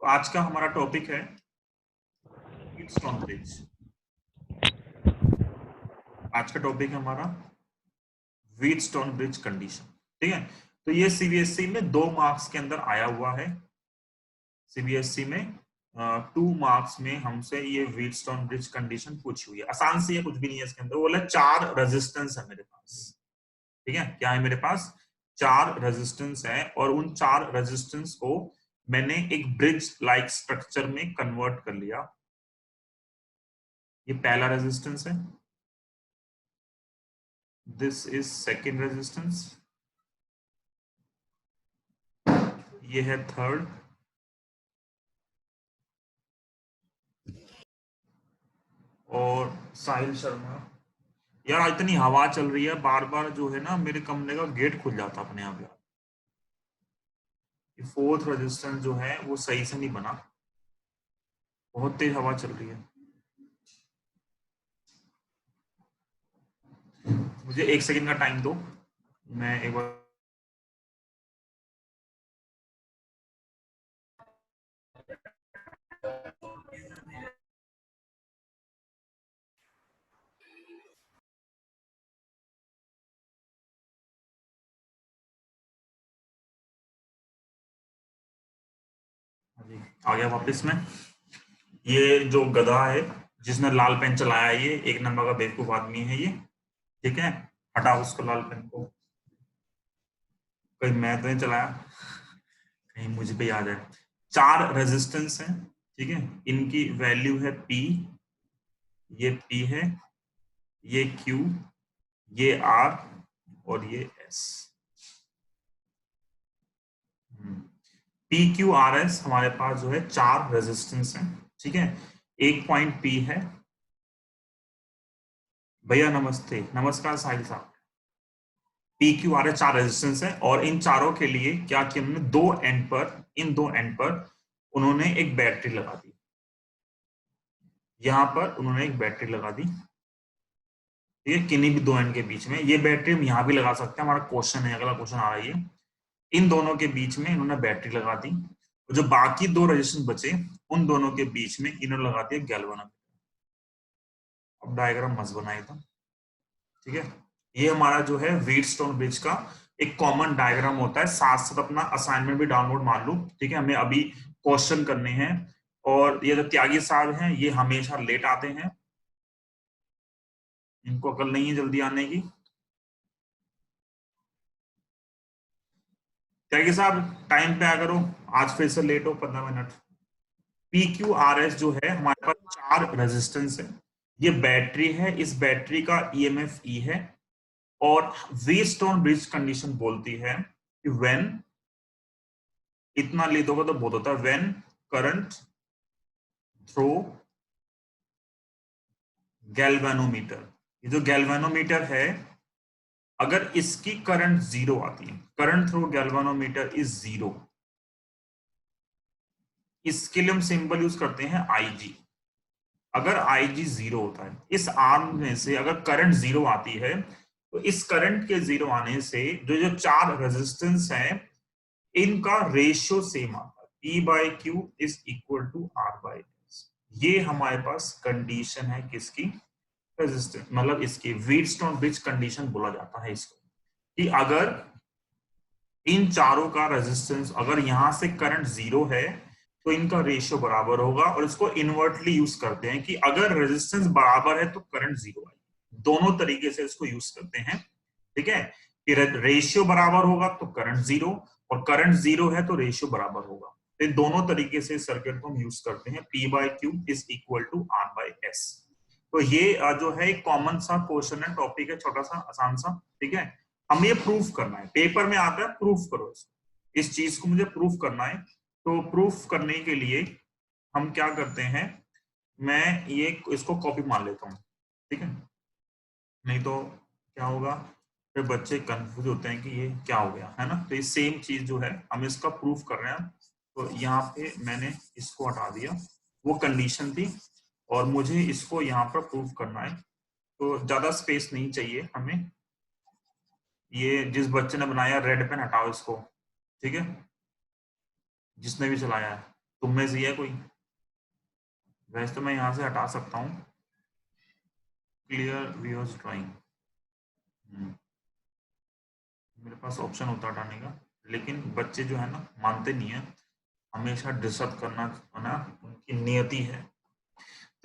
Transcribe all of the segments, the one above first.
तो आज का हमारा टॉपिक है व्हीटस्टोन ब्रिज। आज का टॉपिक है हमारा व्हीटस्टोन ब्रिज कंडीशन। ठीक है, तो ये सीबीएसई में 2 मार्क्स के अंदर आया हुआ है। सीबीएसई में 2 मार्क्स में हमसे ये व्हीटस्टोन ब्रिज कंडीशन पूछी हुई है। आसान सी है, कुछ भी नहीं है इसके अंदर। बोला 4 रेजिस्टेंस है मेरे पास। ठीक है, क्या है मेरे पास? 4 रेजिस्टेंस है और उन 4 रेजिस्टेंस को मैंने एक ब्रिज लाइक स्ट्रक्चर में कन्वर्ट कर लिया। ये पहला रेजिस्टेंस है, दिस इज सेकेंड रेजिस्टेंस, ये है थर्ड, और साहिल शर्मा। यार इतनी हवा चल रही है, बार बार जो है ना मेरे कमरे का गेट खुल जाता अपने आप। यार ये फोर्थ रेजिस्टेंस जो है वो सही से नहीं बना, बहुत तेज हवा चल रही है। मुझे 1 सेकंड का टाइम दो, मैं एक बार। आ गया वापस में। ये जो गधा है जिसने लाल पेन चलाया है, ये 1 नंबर का बेवकूफ आदमी है ये। ठीक है, हटाओ उसको, लाल पेन को। कहीं मैं तो नहीं चलाया, कहीं मुझे पे याद है। 4 रेजिस्टेंस है, ठीक है, इनकी वैल्यू है P, ये P है, ये Q, ये R और ये S। PQRS हमारे पास जो है 4 रेजिस्टेंस है। ठीक है, एक पॉइंट P है। भैया नमस्ते, नमस्कार साहिल साहब। PQRS 4 रेजिस्टेंस है और इन चारों के लिए क्या किया उन्होंने, 2 एंड पर, इन 2 एंड पर उन्होंने एक बैटरी लगा दी। यहां पर उन्होंने एक बैटरी लगा दी, ठीक है, किन्हीं भी 2 एंड के बीच में। ये बैटरी हम यहां भी लगा सकते हैं, हमारा क्वेश्चन है, अगला क्वेश्चन आ रहा है। इन दोनों के बीच में इन्होंने बैटरी लगा दी, जो बाकी 2 रेजिस्टेंस बचे उन दोनों के बीच में इन्होंने लगा दिया गैल्वेनोमीटर। अब डायग्राम मस्त बनाया था। ठीक है, ये हमारा जो है व्हीटस्टोन ब्रिज का एक कॉमन डायग्राम होता है। साथ साथ अपना असाइनमेंट भी डाउनलोड मार लो। ठीक है, हमें अभी क्वेश्चन करने हैं और ये जो त्यागी साहब हैं ये हमेशा लेट आते हैं, इनको अकल नहीं है जल्दी आने की। त्यागी साहब टाइम पे आ करो, आज फिर से लेट हो 15 मिनट। PQRS जो है हमारे पास 4 रेजिस्टेंस है, ये बैटरी है, इस बैटरी का EMF E है। और व्हीटस्टोन ब्रिज कंडीशन बोलती है कि व्हेन, इतना ले दोगे तो बहुत होता है, व्हेन करंट थ्रू गैल्वेनोमीटर। ये जो गैल्वेनोमीटर है, अगर इसकी करंट 0 आती है, करंट थ्रू गैल्वेनोमीटर इज 0, इसके लिए हम सिंबल यूज करते हैं IG। अगर IG 0 होता है, इस आर्म में से अगर करंट 0 आती है, तो इस करंट के 0 आने से जो जो 4 रेजिस्टेंस है इनका रेशियो सेम आता है, P/Q is equal to R/S। ये हमारे पास कंडीशन है किसकी? रेजिस्टेंस, मतलब इसकी व्हीटस्टोन ब्रिज कंडीशन बोला जाता है इसको, कि अगर इन चारों का रेजिस्टेंस, अगर यहां से करंट 0 है तो इनका रेशियो बराबर होगा। और इसको इनवर्टली यूज करते हैं कि अगर रेजिस्टेंस बराबर है तो करंट 0 आएगी। दोनों तरीके से इसको यूज करते हैं। ठीक है, रेशियो बराबर होगा तो करंट 0, और करंट 0 है तो रेशियो बराबर होगा। तो दोनों तरीके से सर्किट को हम यूज करते हैं। P/Q is equal to R/S। तो ये जो है एक कॉमन सा क्वेश्चन है, टॉपिक है, छोटा सा आसान सा। ठीक है, हमें ये प्रूफ करना है, पेपर में आता है प्रूफ करो इस चीज को, मुझे प्रूफ करना है। तो प्रूफ करने के लिए हम क्या करते हैं, मैं ये इसको कॉपी मार लेता हूँ। ठीक है, नहीं तो क्या होगा, फिर बच्चे कंफ्यूज होते हैं कि ये क्या हो गया, है ना। तो ये सेम चीज जो है हम इसका प्रूफ कर रहे हैं। तो यहाँ पे मैंने इसको हटा दिया, वो कंडीशन थी, और मुझे इसको यहाँ पर प्रूफ करना है। तो ज्यादा स्पेस नहीं चाहिए हमें। ये जिस बच्चे ने बनाया रेड पेन हटाओ इसको, ठीक है, जिसने भी चलाया है। तुम में से है कोई? वैसे तो मैं यहां से हटा सकता हूँ क्लियर व्यूअर्स ड्राइंग, मेरे पास ऑप्शन होता हटाने का, लेकिन बच्चे जो है ना मानते नहीं है, हमेशा डिस्टर्ब करना है ना, उनकी नियति है।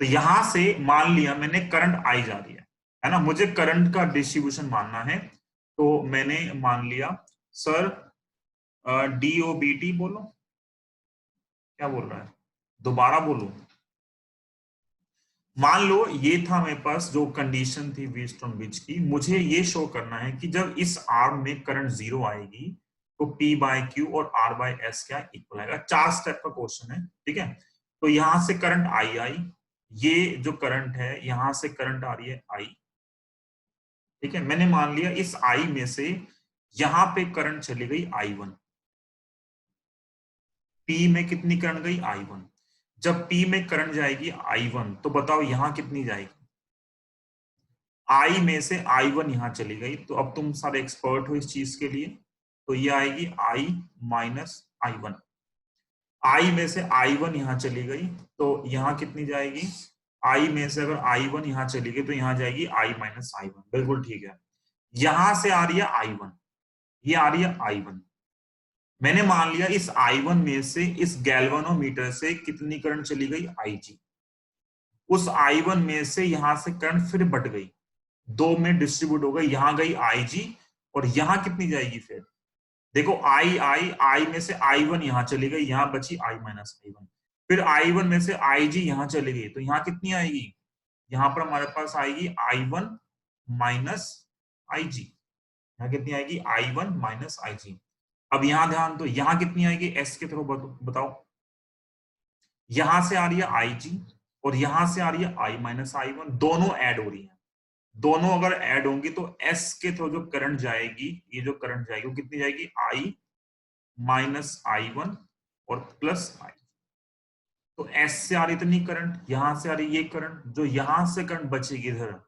तो यहां से मान लिया मैंने करंट आई जा रही है ना, मुझे करंट का डिस्ट्रीब्यूशन मानना है, तो मैंने मान लिया सर DOBT बोलो, क्या बोल रहा है, दोबारा बोलो। मान लो ये था मेरे पास जो कंडीशन थी वेस्ट ऑन विच की, मुझे ये शो करना है कि जब इस आर्म में करंट जीरो आएगी तो P/Q और R/S क्या इक्वल आएगा। 4 स्टेप का क्वेश्चन है, ठीक है। तो यहां से करंट आई, ये जो करंट है यहां से करंट आ रही है आई, ठीक है। मैंने मान लिया इस आई में से यहां पे करंट चली गई I1, P में कितनी करंट गई I1। जब P में करंट जाएगी I1 तो बताओ यहां कितनी जाएगी, आई में से I1 यहां चली गई, तो अब तुम सारे एक्सपर्ट हो इस चीज के लिए, तो ये आएगी I माइनस I1। आई में से I1 यहां चली गई तो यहां कितनी जाएगी, आई में से अगर I1 यहां चली गई तो यहां जाएगी I माइनस I1, बिल्कुल ठीक है। यहां से आ रही है I1, ये आ रही है I1। मैंने मान लिया इस I1 में से इस गैल्वेनोमीटर से कितनी करंट चली गई IG, उस I1 में से यहां से करंट फिर बट गई, दो में डिस्ट्रीब्यूट हो गई, यहां गई IG और यहां कितनी जाएगी फिर, देखो आई में से I1 यहां चली गई, यहां बची I माइनस I1, फिर I1 में से IG यहां चली गई तो यहां कितनी आएगी, यहां पर हमारे पास आएगी I1 माइनस IG, यहां कितनी आएगी I1 माइनस IG। अब यहां ध्यान दो, यहां कितनी आएगी S के थ्रू बताओ, यहां से आ रही है IG और यहां से आ रही है I माइनस I1, दोनों ऐड हो रही है, दोनों अगर ऐड होंगी तो S के थ्रू जो करंट जाएगी, ये जो करंट जाएगी वो कितनी जाएगी I माइनस I1 और प्लस I। तो S से आ रही इतनी करंट, यहां से आ रही ये करंट, जो यहां से करंट बचेगी इधर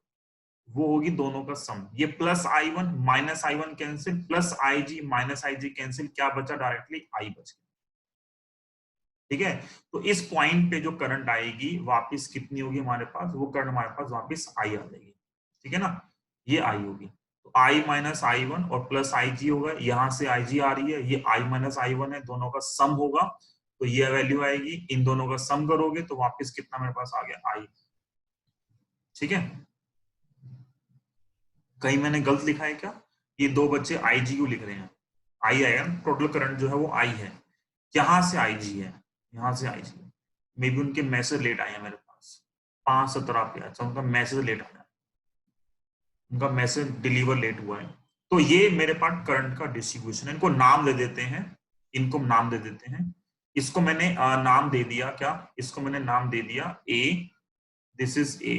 वो होगी दोनों का सम, ये plus I1 minus I1 cancel, plus IG minus IG cancel, क्या बचा डायरेक्टली I बच गया, ठीक है। तो इस पॉइंट पे जो करंट आएगी वापस कितनी होगी हमारे पास, वो करंट हमारे पास वापस I आ जाएगी, ठीक है ना, ये I होगी। तो I माइनस I1 और प्लस IG होगा, यहां से IG आ रही है, ये I माइनस I1 है, दोनों का सम होगा तो ये वैल्यू आएगी, इन दोनों का सम करोगे तो वापस कितना मेरे पास आ गया I, ठीक है। कहीं मैंने गलत लिखा है क्या, ये दो बच्चे IG क्यों लिख रहे हैं, I आएगा, टोटल करंट जो है वो I है, यहां से IG है, यहां से IG, मे बी उनके मैसेज लेट आए हैं मेरे पास 5:17 पे, अच्छा उनका मैसेज लेट आया, उनका मैसेज डिलीवर लेट हुआ है। तो ये मेरे पास करंट का डिस्ट्रीब्यूशन है, इनको नाम दे देते हैं, इनको नाम दे देते हैं। इसको मैंने नाम दे दिया क्या, इसको मैंने नाम दे दिया A, this is A,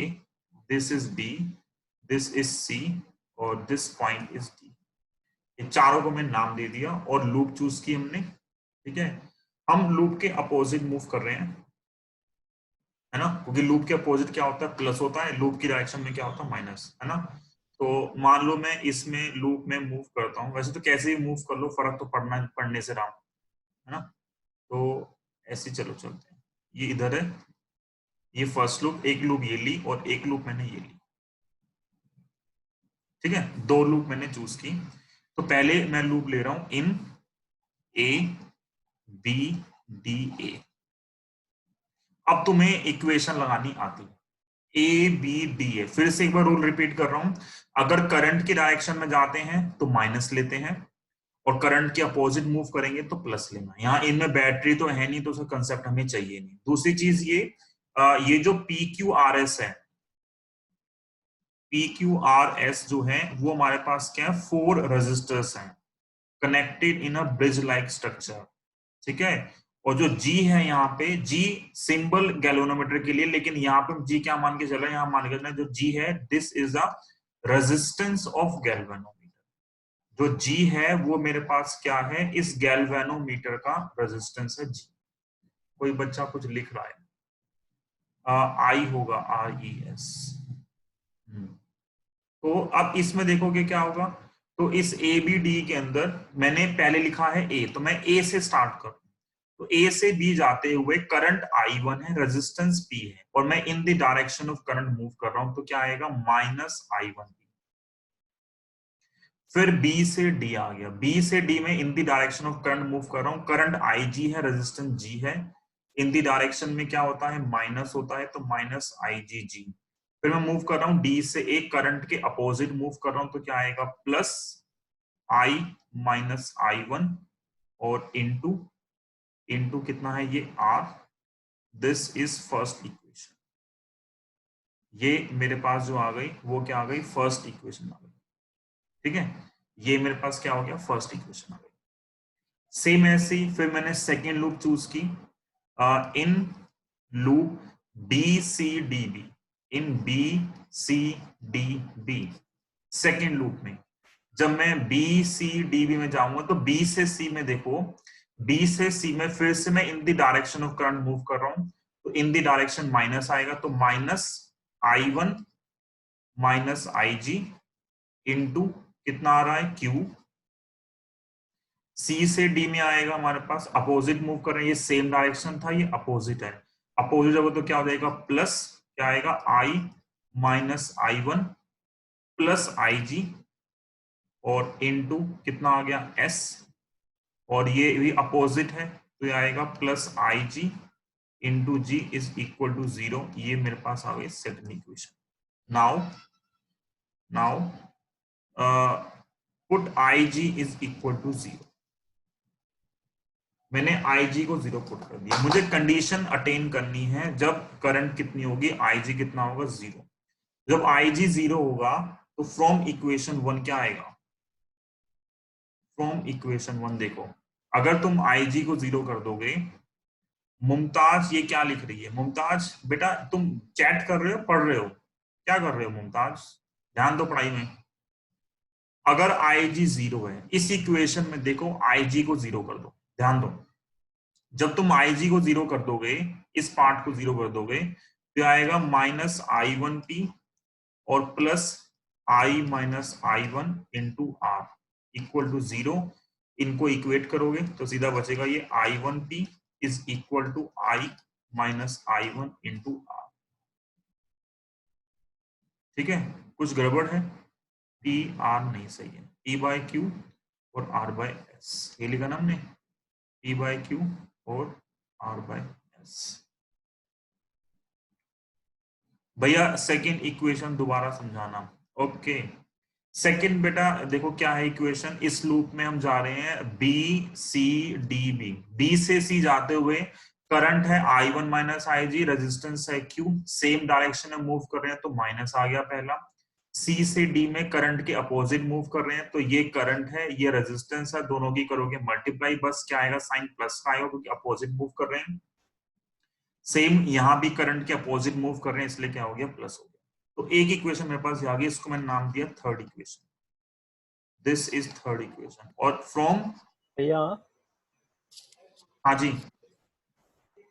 this is B, this is C और दिस पॉइंट इज डी, ये चारों को मैंने नाम दे दिया और लूप चूज की हमने, ठीक है। हम लूप के अपोजिट मूव कर रहे हैं, है ना, क्योंकि लूप के अपोजिट क्या होता है, प्लस होता है, लूप की डायरेक्शन में क्या होता है माइनस, है ना। तो मान लो मैं इसमें लूप में मूव करता हूँ, वैसे तो कैसे भी मूव कर लो फर्क तो पड़ने से रहा, है ना। तो ऐसे चलो चलते हैं, ये इधर है, ये फर्स्ट लूप, एक लूप ये ली और एक लूप मैंने ये ली, ठीक है, दो लूप मैंने चूज की। तो पहले मैं लूप ले रहा हूं इन ए बी डी ए। अब तुम्हें इक्वेशन लगानी आती है, ए बी डी ए, फिर से एक बार रूल रिपीट कर रहा हूं, अगर करंट की डायरेक्शन में जाते हैं तो माइनस लेते हैं और करंट के अपोजिट मूव करेंगे तो प्लस लेना, यहाँ इनमें बैटरी तो है नहीं तो उसका कंसेप्ट हमें चाहिए नहीं। दूसरी चीज ये जो पी क्यू आर एस है, पी क्यू आर एस जो है वो हमारे पास क्या है, 4 रेजिस्टर्स हैं connected in a bridge like structure, ठीक है। और जो G है यहाँ पे, G सिंबल गैल्वेनोमीटर के लिए, लेकिन यहाँ पे G क्या मान के चल रहा है, यहाँ मान के चलना जो G है this is the resistance of galvanometer, जो G है वो मेरे पास क्या है, इस गैल्वेनोमीटर का रेजिस्टेंस है G। कोई बच्चा कुछ लिख रहा है, I होगा RES। तो अब इसमें देखोगे क्या होगा, तो इस ए बी डी के अंदर मैंने पहले लिखा है ए, तो मैं ए से स्टार्ट करूं, तो ए से बी जाते हुए करंट I1 है, रेजिस्टेंस P है, और मैं in the direction of current move कर रहा हूं, तो क्या आएगा -I1। फिर बी से डी आ गया, बी से डी में in the direction of current move कर रहा हूं, करंट IG है, रेजिस्टेंस G है, इन द डायरेक्शन में क्या होता है, माइनस होता है, तो -IGG। फिर मैं मूव कर रहा हूं डी से एक करंट के अपोजिट मूव कर रहा हूं, तो क्या आएगा +I -I1 और इनटू कितना है ये R। This is first equation. ये मेरे पास जो आ गई वो क्या आ गई, फर्स्ट इक्वेशन आ गई। ठीक है, ये मेरे पास क्या हो गया, फर्स्ट इक्वेशन आ गई। सेम ऐसे ही फिर मैंने सेकेंड लूप चूज की, in loop BCDB, in BCDB second loop में जब मैं BCDB में जाऊंगा तो B से C में देखो, B से C में फिर से मैं in the direction of current move कर रहा हूं, तो इन द डायरेक्शन माइनस आएगा, तो -I1 -IG इनटू कितना आ रहा है Q। C से D में आएगा हमारे पास, अपोजिट मूव कर रहे हैं, ये सेम डायरेक्शन था, ये अपोजिट है, अपोजिट जब तो क्या हो जाएगा, प्लस क्या आएगा I -I1 प्लस IG और इनटू कितना आ गया S, और ये भी अपोजिट है, तो ये आएगा +IG into G is equal to 0। ये मेरे पास आ गई second equation. Now put IG is equal to 0। मैंने IG को 0 पुट कर दिया, मुझे कंडीशन अटेन करनी है, जब करंट कितनी होगी, IG कितना होगा, 0। जब IG 0 होगा तो फ्रॉम इक्वेशन 1 क्या आएगा, फ्रॉम इक्वेशन 1 देखो, अगर तुम IG को 0 कर दोगे, मुमताज ये क्या लिख रही है, मुमताज बेटा तुम चैट कर रहे हो, पढ़ रहे हो, क्या कर रहे हो मुमताज, ध्यान दो पढ़ाई में। अगर IG 0 है, इस इक्वेशन में देखो IG को 0 कर दो, ध्यान दो, जब तुम IG को 0 कर दोगे, इस पार्ट को 0 कर दोगे, तो आएगा -I1P और plus I -I1 into R equal to 0। इनको इक्वेट करोगे तो सीधा बचेगा ये I1P is equal to I -I1 into R। ठीक है, कुछ गड़बड़ है, P R नहीं सही है, P/Q और R/S, ये लिखा ना हमने, P/Q और R/S। भैया सेकेंड इक्वेशन दोबारा समझाना। ओके, सेकेंड बेटा देखो क्या है इक्वेशन, इस लूप में हम जा रहे हैं BCDB, B से C जाते हुए करंट है I1 -IG, रेजिस्टेंस है Q, सेम डायरेक्शन में मूव कर रहे हैं, तो माइनस आ गया पहला। C से D में करंट के अपोजिट मूव कर रहे हैं, तो ये करंट है, ये रेजिस्टेंस है, दोनों की करोगे मल्टीप्लाई, बस क्या आएगा, साइन प्लस का आएगा, क्योंकि अपोजिट मूव कर रहे हैं। सेम यहां भी करंट के अपोजिट मूव कर रहे हैं, इसलिए क्या हो गया, प्लस हो गया। तो एक इक्वेशन मेरे पास आ गई, इसको मैंने नाम दिया third equation. This is third equation. और फ्रॉम, भैया हाँ जी,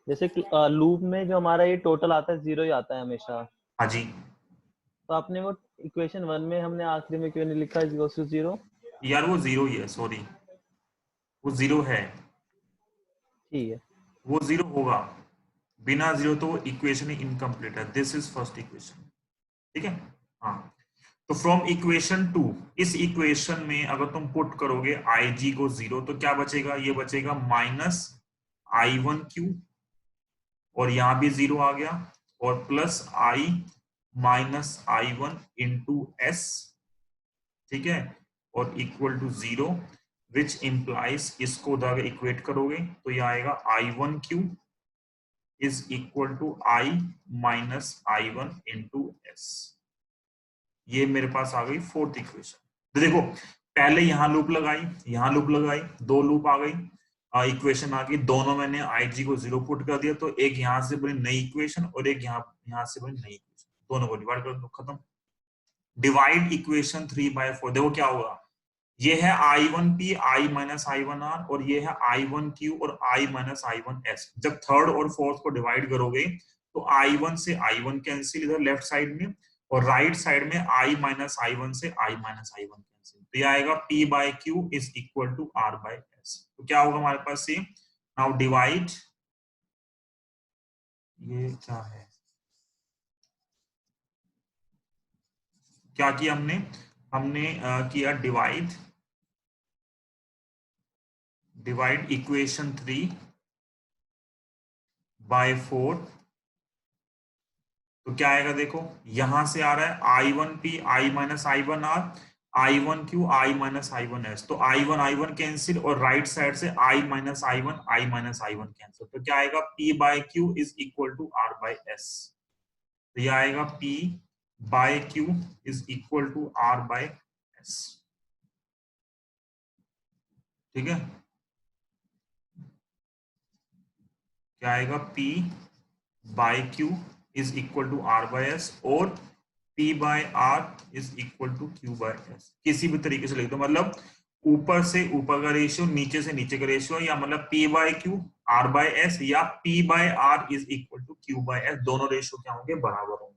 जैसे लूप में जो हमारा ये टोटल आता है 0 ही आता है हमेशा, हाँ जी, तो आपने वो इक्वेशन 1 में हमने आखिरी में क्यों नहीं लिखा इज इक्वल्स टू 0? यार वो 0 ही है, सॉरी, वो 0 है, ठीक है, वो 0 होगा, बिना 0 तो वो इक्वेशन ही इनकम्प्लीट है। This is first equation. ठीक है, हाँ, तो फ्रॉम इक्वेशन 2, इस इक्वेशन में अगर तुम पुट करोगे IG को 0, तो क्या बचेगा, ये बचेगा -I1Q और यहां भी 0 आ गया, और plus I -I1 into S। ठीक है, और इक्वल टू 0, विच इंप्लाइज, इसको उधर इक्वेट करोगे तो ये आएगा I1Q is equal to I -I1 into S। ये मेरे पास आ गई फोर्थ इक्वेशन। तो देखो पहले यहां लूप लगाई, यहां लूप लगाई, दो लूप आ गई, इक्वेशन आ गई, दोनों मैंने IG को 0 पुट कर दिया, तो एक यहां से बनी नई इक्वेशन और एक यहां से बनी नई इक्वेशन, दोनों को डिवाइड कर दो, खत्म। डिवाइड इक्वेशन 3/4, देखो क्या होगा, ये है I1P I -I1R और ये है I1Q और I -I1S। जब थर्ड और फोर्थ को डिवाइड करोगे तो I1 से I1 कैंसिल इधर लेफ्ट साइड में, और राइट साइड में I -I1 से I -I1 कैंसिल, तो ये आएगा P/Q is equal to R/S। तो क्या होगा हमारे पास, ये नाउ डिवाइड, ये क्या है, क्या किया हमने, हमने किया डिवाइड इक्वेशन 3 बाय 4। तो क्या आएगा देखो, यहां से आ रहा है I1P I minus I1R I1Q I minus I1S, तो I1 कैंसिल और राइट साइड से I माइनस I1 कैंसिल, तो क्या आएगा P by Q is equal to R by S। तो ये आएगा P by Q is equal to R by S। ठीक है, क्या आएगा P by Q is equal to R by S और P by R is equal to Q by S। किसी भी तरीके से लिख दो, मतलब ऊपर से ऊपर का रेशियो, नीचे से नीचे का रेशियो, या मतलब P by Q R by S या P by R is equal to Q by S, दोनों रेशियो क्या होंगे, बराबर होंगे।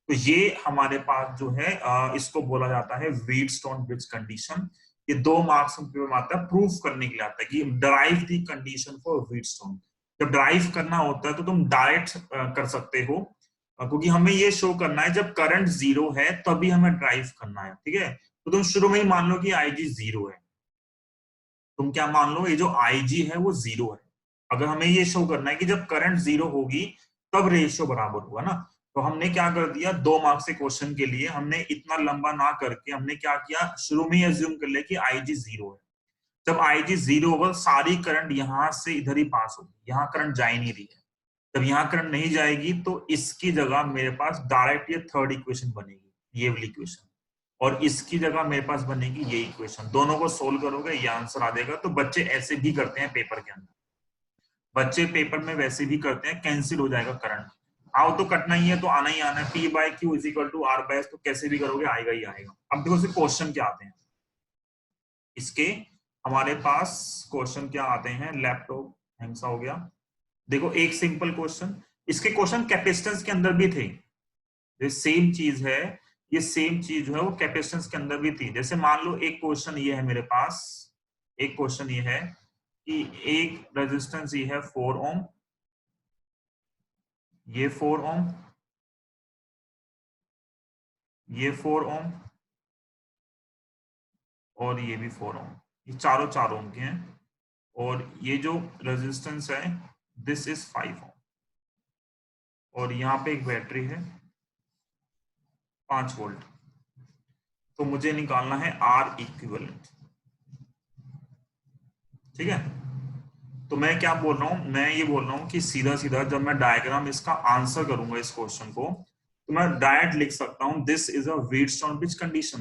तो ये हमारे पास जो है इसको बोला जाता है व्हीटस्टोन ब्रिज कंडीशन। ये 2 मार्क्स में आता है, प्रूफ करने के लिए आता है कि derive the condition for Wheatstone. जब ड्राइव करना होता है तो तुम डायरेक्ट कर सकते हो, क्योंकि हमें ये शो करना है जब करंट 0 है तभी हमें ड्राइव करना है। ठीक है, तो तुम शुरू में ही मान लो कि IG 0 है, तुम क्या मान लो, ये जो IG है वो 0 है। अगर हमें ये शो करना है कि जब करंट 0 होगी तब रेशियो बराबर होगा ना, तो हमने क्या कर दिया, 2 मार्क्स के क्वेश्चन के लिए हमने इतना लंबा ना करके हमने क्या किया, शुरू में ही अज्यूम कर लिया कि IG 0 है। जब IG 0 होगा सारी करंट यहां से इधर ही पास होगी, यहाँ करंट जा ही नहीं रही है। जब यहाँ करंट नहीं जाएगी तो इसकी जगह मेरे पास डायरेक्ट ये थर्ड इक्वेशन बनेगी, ये वाली इक्वेशन, और इसकी जगह मेरे पास बनेगी ये इक्वेशन। दोनों को सोल्व करोगे ये आंसर आ जाएगा। तो बच्चे ऐसे भी करते हैं पेपर के अंदर, बच्चे पेपर में वैसे भी करते हैं, कैंसिल हो जाएगा करंट। आओ तो कटना ही है तो आना ही आना है, P by Q is equal to R by S, तो कैसे भी करोगे आएगा ही आएगा। अब देखो इसके क्वेश्चन क्या आते हैं, इसके हमारे पास क्वेश्चन क्या आते हैं, लैपटॉप हैंग हो गया। देखो एक सिंपल क्वेश्चन, इसके क्वेश्चन कैपेसिटेंस के अंदर भी थे, ये सेम चीज है, ये सेम चीज जो है वो कैपेसिटेंस के अंदर भी थी। जैसे मान लो एक क्वेश्चन ये है मेरे पास, एक क्वेश्चन ये है कि एक रेजिस्टेंस ये है 4 ओम, ये 4 ओम, ये 4 ओम और ये भी 4 ओम, ये चारों 4 ओम के हैं, और ये जो रेजिस्टेंस है दिस इज 5 ओम, और यहाँ पे एक बैटरी है 5 वोल्ट। तो मुझे निकालना है R इक्विवेलेंट। ठीक है, तो मैं क्या बोल रहा हूं, मैं ये बोल रहा हूं कि सीधा सीधा जब मैं डायग्राम इसका आंसर करूंगा इस क्वेश्चन को, तो मैं डायरेक्ट लिख सकता हूं this is a Wheatstone bridge condition,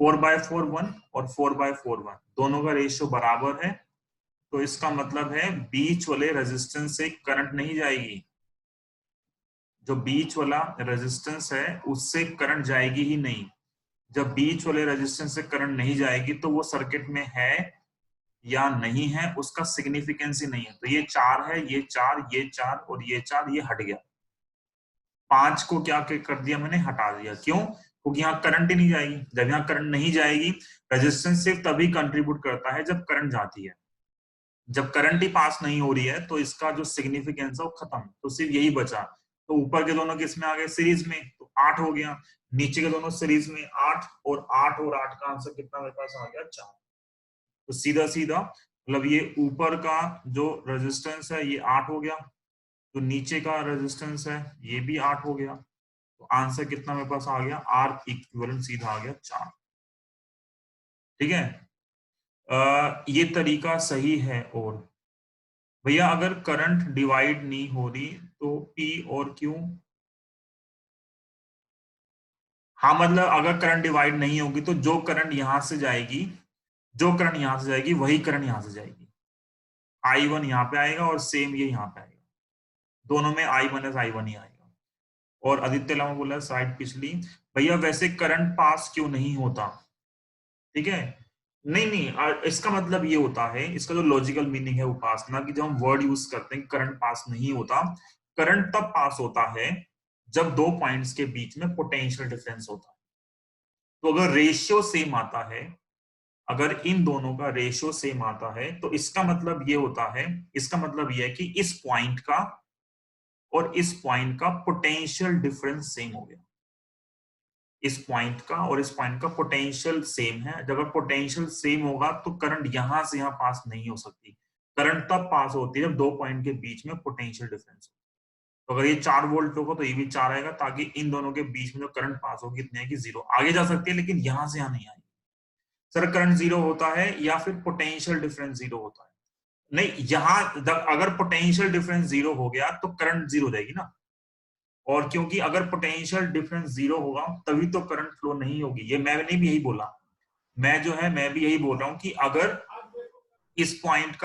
4/4 1 और 4/4 1 दोनों का रेशियो बराबर है। तो इसका मतलब है बीच वाले रेजिस्टेंस से करंट नहीं जाएगी, जो बीच वाला रेजिस्टेंस है उससे करंट जाएगी ही नहीं। जब बीच वाले रेजिस्टेंस से करंट नहीं जाएगी तो वो सर्किट में है या नहीं है उसका सिग्निफिकेंस ही नहीं है। तो ये 4 है, ये 4, ये 4 और ये 4, ये हट गया। 5 को क्या कर दिया मैंने, हटा दिया। क्यों, क्योंकि यहाँ करंट ही नहीं जाएगी। जब यहाँ करंट नहीं जाएगी, रेजिस्टेंस सिर्फ तभी कंट्रीब्यूट करता है जब करंट जाती है। जब करंट ही पास नहीं हो रही है तो इसका जो सिग्निफिकेंस है वो खत्म। तो सिर्फ यही बचा। तो ऊपर के दोनों किस में आ गए, सीरीज में, तो 8 हो गया। नीचे के दोनों सीरीज में 8 और 8 और 8 का आंसर कितना मेरे पास आ गया, 4। तो सीधा सीधा मतलब ये ऊपर का जो रेजिस्टेंस है ये 8 हो गया, तो नीचे का रेजिस्टेंस है ये भी 8 हो गया। तो आंसर कितना मेरे पास आ गया, R इक्विवेलेंट सीधा आ गया 4। ठीक है, ये तरीका सही है। और भैया अगर करंट डिवाइड नहीं हो रही तो P और Q, हाँ मतलब अगर करंट डिवाइड नहीं होगी तो जो करंट यहां से जाएगी, जो करंट यहां से जाएगी वही करंट यहां से जाएगी। I1 यहाँ पे आएगा और सेम ये यहाँ पे आएगा, दोनों में I माइनस I1 ही आएगा। और आदित्य लामा बोला साइड पिछली, भैया वैसे करंट पास क्यों नहीं होता। ठीक है, नहीं नहीं इसका मतलब ये होता है, इसका जो लॉजिकल मीनिंग है उपासना की, जब हम वर्ड यूज करते हैं करंट पास नहीं होता, करंट तब पास होता है जब 2 पॉइंट्स के बीच में पोटेंशियल डिफरेंस होता है। तो अगर रेशियो सेम आता है, अगर इन दोनों का रेशियो सेम आता है तो इसका मतलब ये होता है, इसका मतलब ये है कि इस पॉइंट का और इस पॉइंट का पोटेंशियल डिफरेंस सेम हो गया। इस पॉइंट का और इस पॉइंट का पोटेंशियल सेम है। जब पोटेंशियल सेम होगा तो करंट यहां से यहां पास नहीं हो सकती। करंट तब पास होती है जब दो पॉइंट के बीच में पोटेंशियल डिफरेंस हो। तो अगर ये 4 वोल्ट होगा तो ये भी 4 आएगा, ताकि इन दोनों के बीच में जो करंट पास होगी इतने है कि 0 आगे जा सकती है, लेकिन यहां से यहां नहीं आएगी। सर करंट 0 होता है या फिर पोटेंशियल डिफरेंस 0 होता है? नहीं, यहां अगर पोटेंशियल डिफरेंस 0 हो गया तो करंट 0 हो जाएगी ना। और क्योंकि अगर पोटेंशियल डिफरेंस 0 होगा तभी तो करंट फ्लो नहीं होगी। ये मैंने भी यही बोला, मैं भी यही बोल रहा हूं कि अगर इस पॉइंट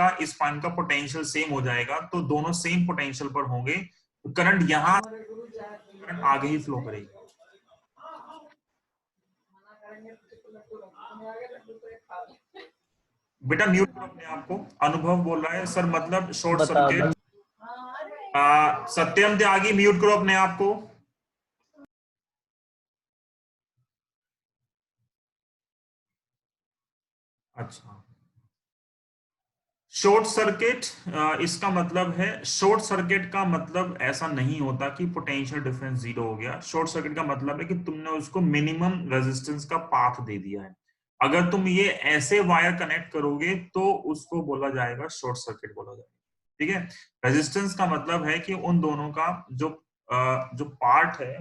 का पोटेंशियल सेम हो जाएगा तो दोनों सेम पोटेंशियल पर होंगे, तो करंट यहां करंट आगे ही फ्लो करेगी। बेटा म्यूट करो अपने आप को। अनुभव बोल रहा है सर मतलब शॉर्ट सर्किट। सत्यम त्यागी म्यूट करो अपने आप को। अच्छा, शॉर्ट सर्किट, इसका मतलब है, शॉर्ट सर्किट का मतलब ऐसा नहीं होता कि पोटेंशियल डिफरेंस 0 हो गया। शॉर्ट सर्किट का मतलब है कि तुमने उसको मिनिमम रेजिस्टेंस का पाथ दे दिया है। अगर तुम ये ऐसे वायर कनेक्ट करोगे तो उसको बोला जाएगा शॉर्ट सर्किट बोला जाएगा। ठीक है, रेजिस्टेंस का मतलब है कि उन दोनों का जो पार्ट है,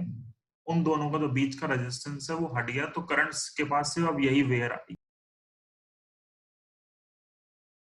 उन दोनों का जो बीच का रेजिस्टेंस है वो हट गया, तो करंट के पास सिर्फ अब यही